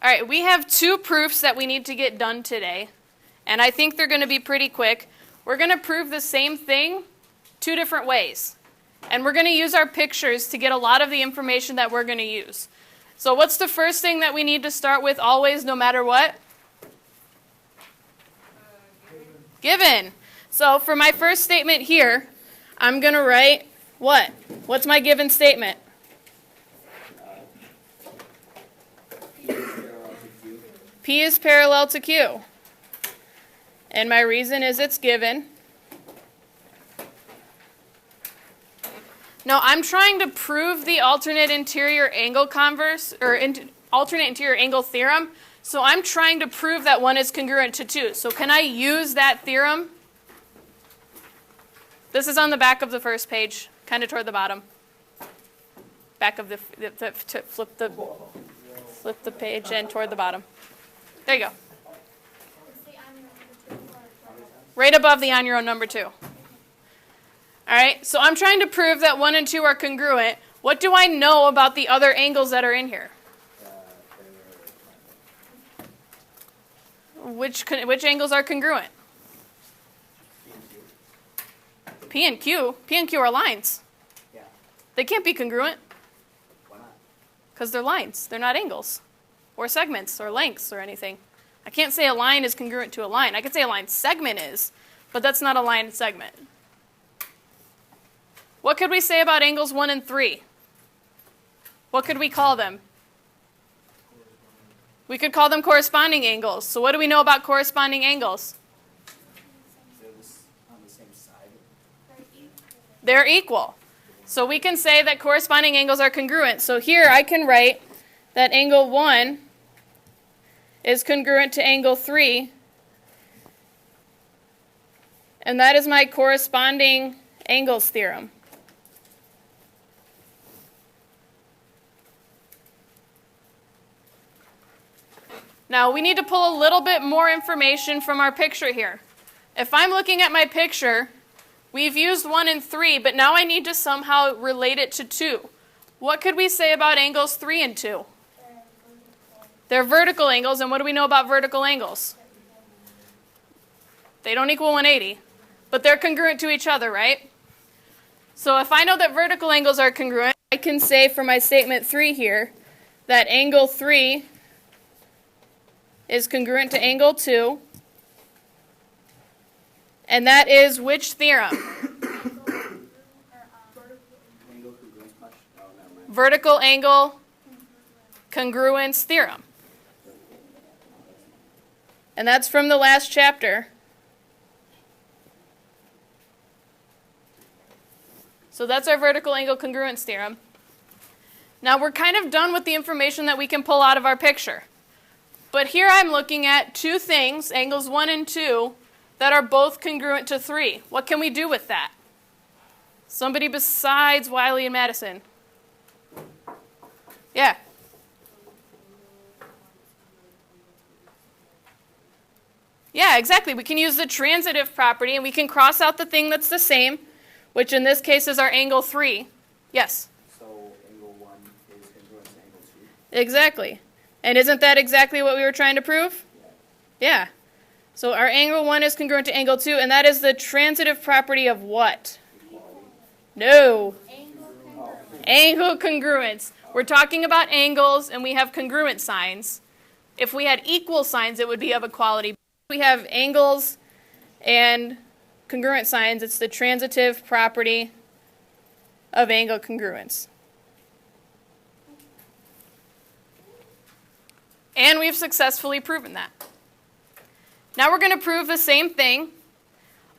All right, we have two proofs that we need to get done today, and I think they're going to be pretty quick. We're going to prove the same thing two different ways, and we're going to use our pictures to get a lot of the information that we're going to use. So what's the first thing that we need to start with always, no matter what? Given. So for my first statement here, I'm going to write what? What's my given statement? P is parallel to Q. And my reason is it's given. Now I'm trying to prove the alternate interior angle converse, or alternate interior angle theorem. So I'm trying to prove that 1 is congruent to 2. So can I use that theorem? This is on the back of the first page, kind of toward the bottom. Back of flip the page and toward the bottom. There you go. Right above the on your own number 2. All right, so I'm trying to prove that 1 and 2 are congruent. What do I know about the other angles that are in here? Which angles are congruent? P and Q. P and Q are lines. Yeah. They can't be congruent. Why not? Because they're lines. They're not angles or segments or lengths or anything. I can't say a line is congruent to a line. I could say a line segment is, but that's not a line segment. What could we say about angles 1 and 3? What could we call them? We could call them corresponding angles. So what do we know about corresponding angles? They're on the same side. They're equal. So we can say that corresponding angles are congruent. So here I can write that angle 1 is congruent to angle 3. And that is my corresponding angles theorem. Now we need to pull a little bit more information from our picture here. If I'm looking at my picture, we've used 1 and 3, but now I need to somehow relate it to 2. What could we say about angles 3 and 2? They're vertical angles, and what do we know about vertical angles? They don't equal 180, but they're congruent to each other, right? So if I know that vertical angles are congruent, I can say for my statement 3 here that angle 3 is congruent to angle 2, and that is which theorem? Vertical angle congruence theorem. And that's from the last chapter. So that's our vertical angle congruence theorem. Now we're kind of done with the information that we can pull out of our picture. But here I'm looking at two things, angles 1 and 2, that are both congruent to 3. What can we do with that? Somebody besides Wiley and Madison. Yeah. Yeah, exactly. We can use the transitive property, and we can cross out the thing that's the same, which in this case is our angle 3. Yes? So angle 1 is congruent to angle 2? Exactly. And isn't that exactly what we were trying to prove? Yeah. So our angle 1 is congruent to angle 2, and that is the transitive property of what? Equality. No. Angle congruence. Angle congruence. We're talking about angles, and we have congruent signs. If we had equal signs, it would be of equality. We have angles and congruent signs. It's the transitive property of angle congruence. And we've successfully proven that. Now we're going to prove the same thing,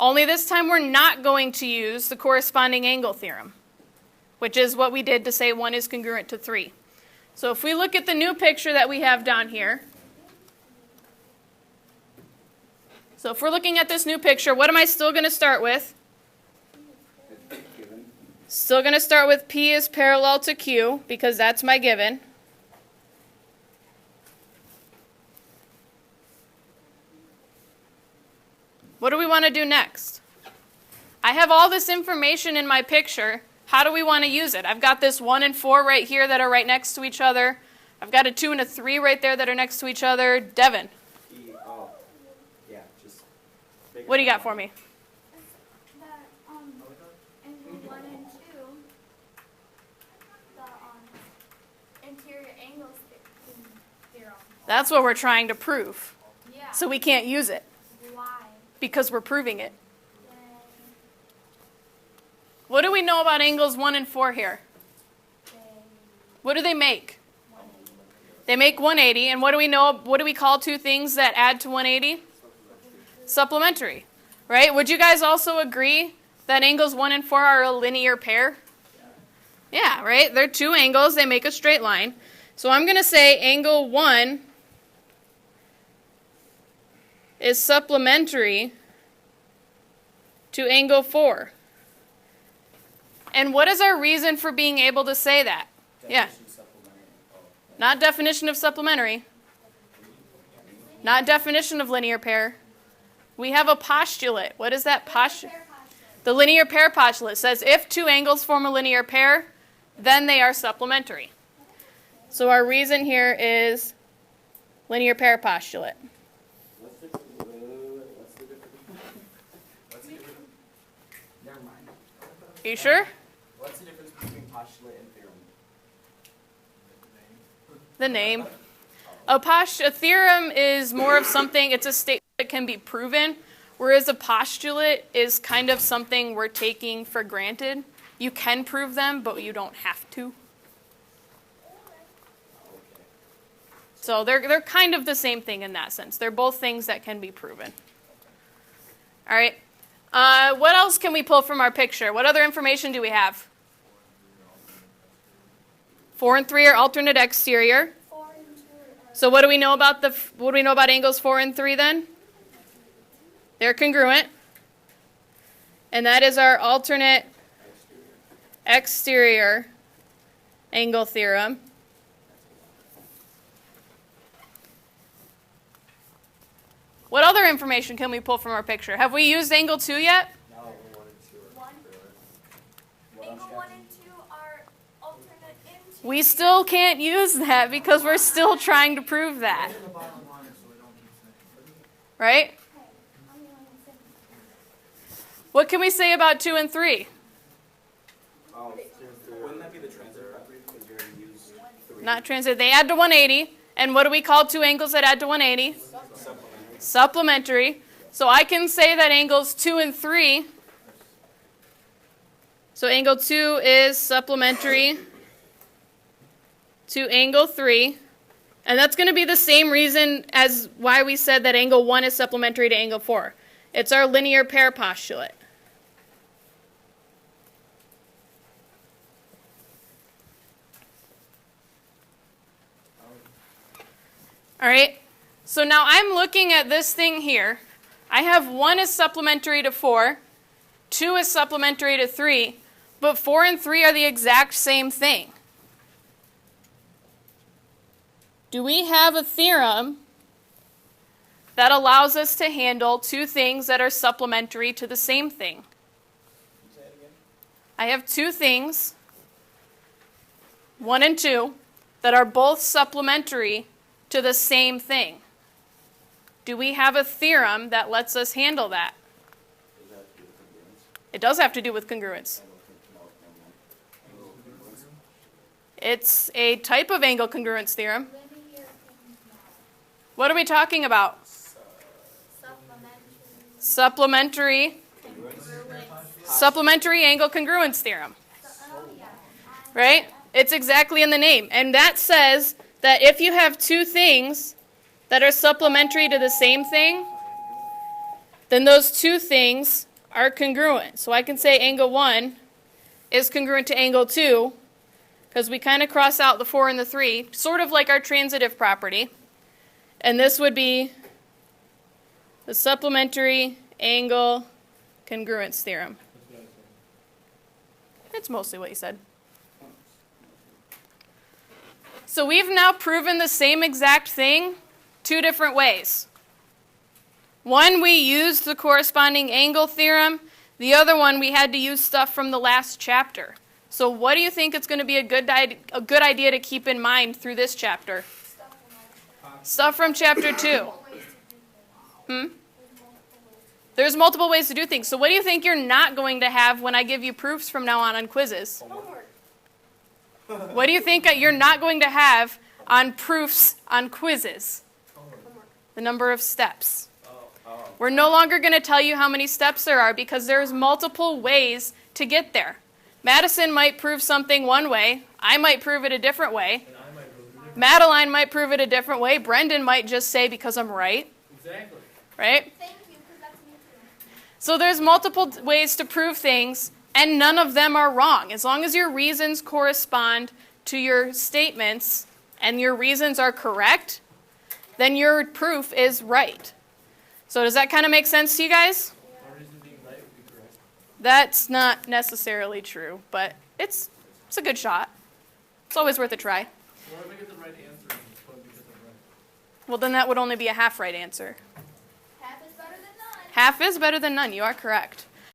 only this time we're not going to use the corresponding angle theorem, which is what we did to say 1 is congruent to 3. So if we look at the new picture that we have down here, so if we're looking at this new picture, what am I still going to start with? Given. Still going to start with P is parallel to Q, because that's my given. What do we want to do next? I have all this information in my picture. How do we want to use it? I've got this 1 and 4 right here that are right next to each other. I've got a 2 and a 3 right there that are next to each other. Devin, Yeah, just. make it what do you got fun. for me? That angle 1 and 2, the interior angles theorem. That's what we're trying to prove. Yeah. So we can't use it Why? because we're proving it. Then What do we know about angles 1 and 4 here? they What do they make? They make 180, and what do we know? What do we call two things that add to 180? Supplementary, right? Would you guys also agree that angles 1 and 4 are a linear pair? Yeah, right? They're two angles, they make a straight line. So I'm going to say angle 1 is supplementary to angle 4. And what is our reason for being able to say that? Yeah. Definition supplementary. Not definition of supplementary. Not definition of linear pair. We have a postulate. What is that postulate? pair postulate. The linear pair postulate says if two angles form a linear pair, then they are supplementary. So our reason here is linear pair postulate. What's the difference? Never mind. Are you sure? What's the difference between postulate and theorem? The name. A theorem is more of something, it's a statement that can be proven, whereas a postulate is kind of something we're taking for granted. You can prove them, but you don't have to. Okay. So they're kind of the same thing in that sense. They're both things that can be proven. All right. What else can we pull from our picture? What other information do we have? 4 and 3 are alternate exterior. 4 and 2 are So what do we know about angles 4 and 3 then? They're congruent. And that is our alternate exterior angle theorem. What other information can we pull from our picture? Have we used angle 2 yet? No, 1 and 2 are One. What else, Angle 1 Kathy? and 2 are alternate interior. We still can't use that because we're still trying to prove that. Right? Okay, how many lines in? What can we say about 2 and 3? Oh, wouldn't that be the transit property because you already used 3? Not transit. They add to 180. And what do we call two angles that add to 180? Supplementary. Supplementary. So I can say that angles 2 and 3. So angle 2 is supplementary to angle 3. And that's going to be the same reason as why we said that angle 1 is supplementary to angle 4. It's our linear pair postulate. All right, so now I'm looking at this thing here. I have 1 is supplementary to 4, 2 is supplementary to 3, but 4 and 3 are the exact same thing. Do we have a theorem that allows us to handle two things that are supplementary to the same thing? Say it again. I have two things, 1 and 2, that are both supplementary to the same thing. Do we have a theorem that lets us handle that? Does that have to do with congruence? It does have to do with congruence. No, never mind. It's a type of angle congruence theorem. Linear and What are we talking about? supplementary. Supplementary angle congruence theorem, Oh, yeah. right? It's exactly in the name. And that says that if you have two things that are supplementary to the same thing, then those two things are congruent. So I can say angle 1 is congruent to angle 2 because we kind of cross out the 4 and the 3, sort of like our transitive property. And this would be the supplementary angle congruence theorem. It's mostly what you said. So we've now proven the same exact thing two different ways. One, we used the corresponding angle theorem. The other one, we had to use stuff from the last chapter. So what do you think it's going to be a good idea to keep in mind through this chapter? Stuff from chapter 2. There's multiple ways to do things. So what do you think you're not going to have when I give you proofs from now on quizzes? Homework. What do you think you're not going to have on proofs on quizzes? The number of steps. We're no longer going to tell you how many steps there are because there's multiple ways to get there. Madison might prove something one way. I might prove it a different way. Madeline might prove it a different way. Brendan might just say because I'm right. Exactly. Right? Thank you, because that's me too. So there's multiple ways to prove things, and none of them are wrong. As long as your reasons correspond to your statements and your reasons are correct, then your proof is right. So does that kind of make sense to you guys? Our reason being right would be correct. That's not necessarily true, but it's a good shot. It's always worth a try. What if I get the right answer and just put because I'm right? Well, then that would only be a half right answer. Half is better than none. Half is better than none. You are correct.